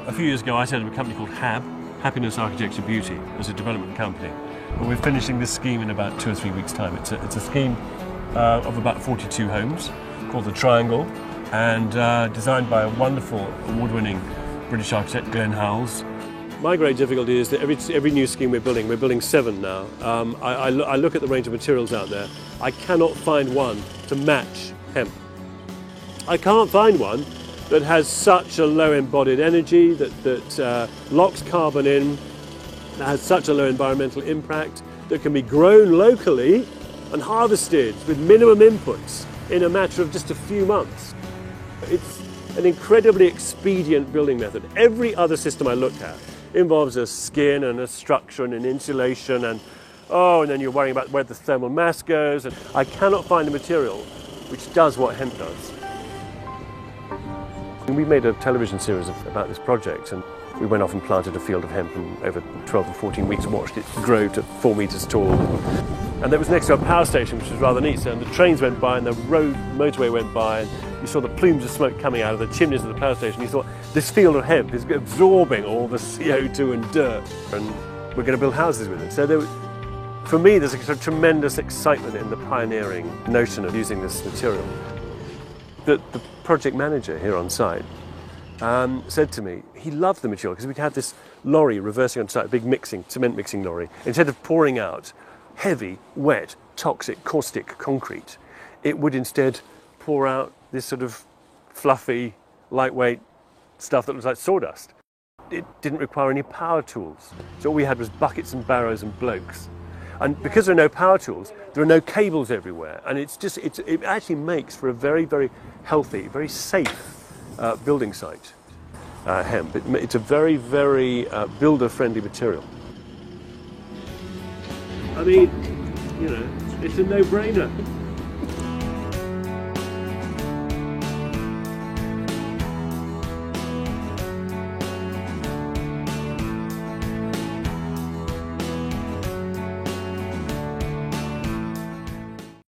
A few years ago I set up a company called HAB, Happiness Architecture Beauty, as a development company. And we're finishing this scheme in about 2 or 3 weeks' time. It's a scheme of about 42 homes called The Triangle, and designed by a wonderful award-winning British architect, Glenn Howells. My great difficulty is that every new scheme we're building 7 now. I look at the range of materials out there. I cannot find one to match hemp. I can't find one that has such a low embodied energy, that locks carbon in, that has such a low environmental impact, that can be grown locally and harvested with minimum inputs in a matter of just a few months. It's an incredibly expedient building method. Every other system I look at involves a skin and a structure and an insulation and then you're worrying about where the thermal mass goes, and I cannot find a material which does what hemp does. We made a television series about this project, and we went off and planted a field of hemp and over 12 or 14 weeks watched it grow to 4 metres tall. And that was next to a power station, which was rather neat, and the trains went by and the motorway went by, and you saw the plumes of smoke coming out of the chimneys of the power station. You thought, this field of hemp is absorbing all the CO2 and dirt, and we're going to build houses with it. So for me, there's a tremendous excitement in the pioneering notion of using this material. The project manager here on site said to me, he loved the material because we had this lorry reversing on site, a big cement mixing lorry. Instead of pouring out heavy, wet, toxic, caustic concrete, it would instead pour out this sort of fluffy, lightweight stuff that looks like sawdust. It didn't require any power tools. So all we had was buckets and barrows and blokes. And because there are no power tools, there are no cables everywhere. And it actually makes for a very, very healthy, very safe building site, hemp. It's a very, very builder-friendly material. I mean, it's a no-brainer.